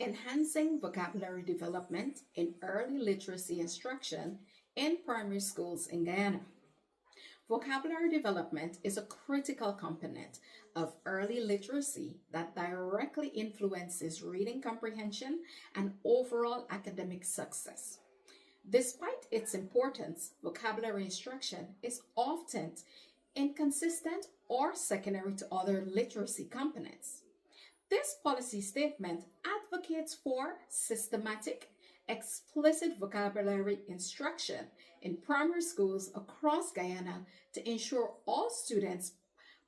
Enhancing vocabulary development in early literacy instruction in primary schools in Guyana. Vocabulary development is a critical component of early literacy that directly influences reading comprehension and overall academic success. Despite its importance, vocabulary instruction is often inconsistent or secondary to other literacy components. This policy statement advocates for systematic, explicit vocabulary instruction in primary schools across Guyana to ensure all students,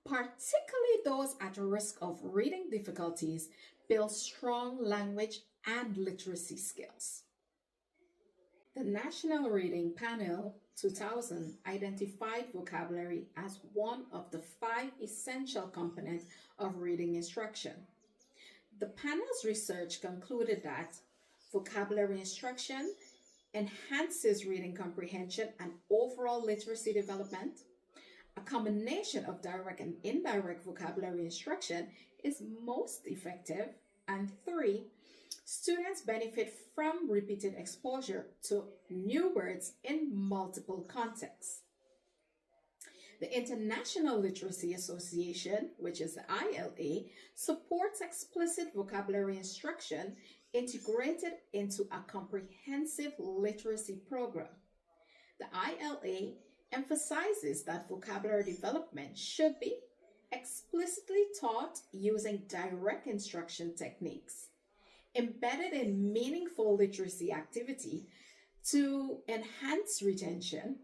particularly those at risk of reading difficulties, build strong language and literacy skills. The National Reading Panel 2000 identified vocabulary as one of the five essential components of reading instruction. The panel's research concluded that vocabulary instruction enhances reading comprehension and overall literacy development. A combination of direct and indirect vocabulary instruction is most effective. And three, students benefit from repeated exposure to new words in multiple contexts. The International Literacy Association, which is the ILA, supports explicit vocabulary instruction integrated into a comprehensive literacy program. The ILA emphasizes that vocabulary development should be explicitly taught using direct instruction techniques, embedded in meaningful literacy activity to enhance retention,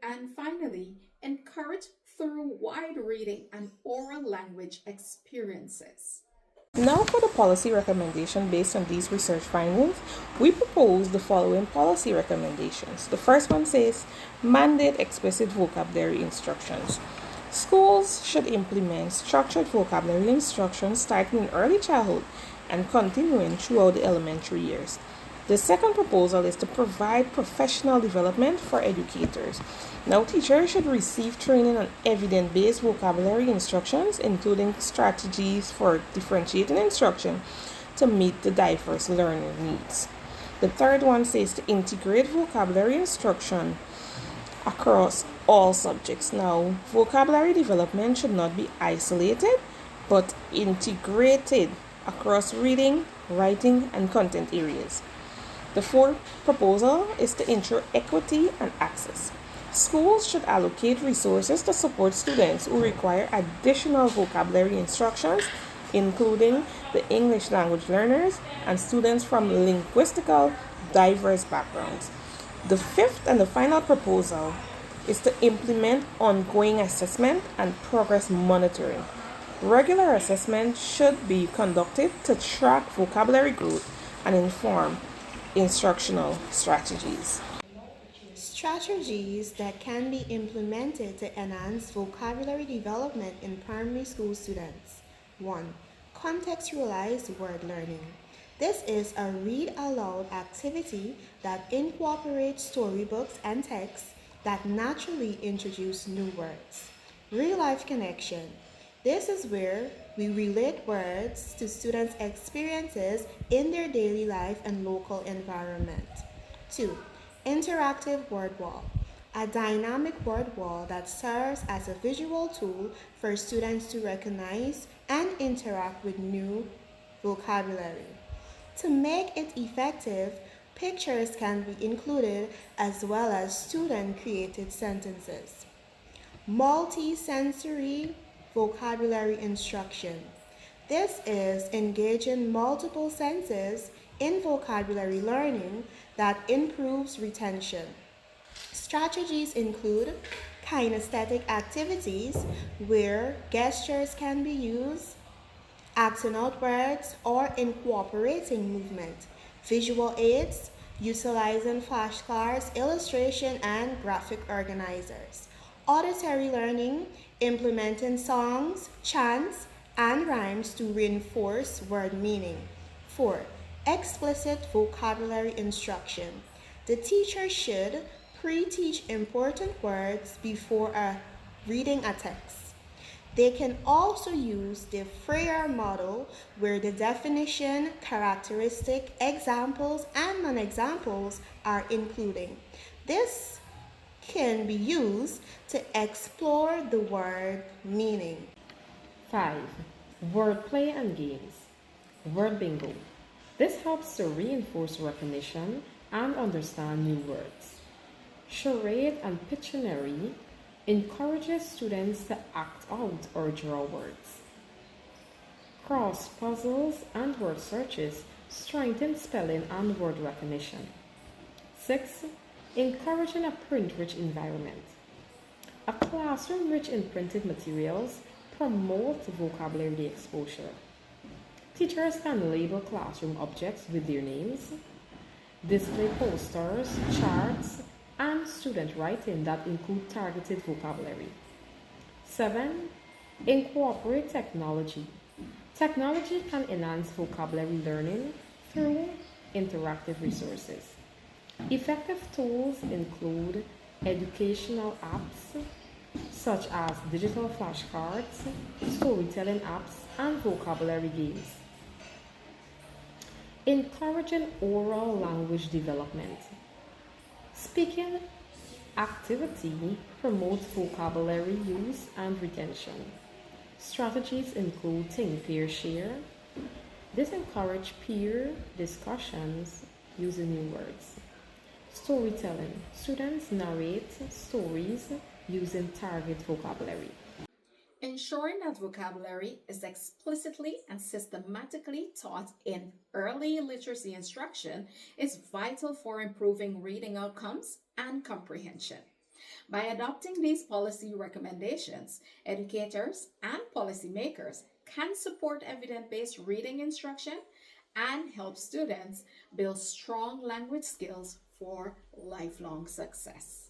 and finally, encourage through wide reading and oral language experiences. Now, for the policy recommendation based on these research findings, we propose the following policy recommendations. The first one says mandate explicit vocabulary instructions. Schools should implement structured vocabulary instructions starting in early childhood and continuing throughout the elementary years. The second proposal is to provide professional development for educators. Now, teachers should receive training on evidence based vocabulary instructions, including strategies for differentiating instruction to meet the diverse learner needs. The third one says to integrate vocabulary instruction across all subjects. Now, vocabulary development should not be isolated but integrated across reading, writing, and content areas. The fourth proposal is to ensure equity and access. Schools should allocate resources to support students who require additional vocabulary instructions, including the English language learners and students from linguistical diverse backgrounds. The fifth and the final proposal is to implement ongoing assessment and progress monitoring. Regular assessment should be conducted to track vocabulary growth and inform instructional strategies. Strategies that can be implemented to enhance vocabulary development in primary school students. 1. Contextualized word learning. This is a read aloud activity that incorporates storybooks and texts that naturally introduce new words. Real life connection. This is where we relate words to students' experiences in their daily life and local environment. 2. Interactive word wall. A dynamic word wall that serves as a visual tool for students to recognize and interact with new vocabulary. To make it effective, pictures can be included as well as student-created sentences. Multi-sensory vocabulary instruction. This is engaging multiple senses in vocabulary learning that improves retention. Strategies include kinesthetic activities where gestures can be used, acting out words, or incorporating movement, visual aids, utilizing flashcards, illustration, and graphic organizers. Auditory learning, implementing songs, chants, and rhymes to reinforce word meaning. 4. Explicit vocabulary instruction. The teacher should pre-teach important words before reading a text. They can also use the Freire model where the definition, characteristic, examples, and non-examples are included. This can be used to explore the word meaning. 5. Wordplay and games. Word bingo. This helps to reinforce recognition and understand new words. Charade and Pictionary encourages students to act out or draw words. Cross puzzles and word searches strengthen spelling and word recognition. 6. Encouraging a print-rich environment. A classroom rich in printed materials promotes vocabulary exposure. Teachers can label classroom objects with their names, display posters, charts, and student writing that include targeted vocabulary. 7. Incorporate technology. Technology can enhance vocabulary learning through interactive resources. Effective tools include educational apps such as digital flashcards, storytelling apps, and vocabulary games. Encouraging oral language development. Speaking activity promotes vocabulary use and retention. Strategies include think, pair, share. This encourages peer discussions using new words. Storytelling. Students narrate stories using target vocabulary. Ensuring that vocabulary is explicitly and systematically taught in early literacy instruction is vital for improving reading outcomes and comprehension. By adopting these policy recommendations, educators and policymakers can support evidence based reading instruction and help students build strong language skills for lifelong success.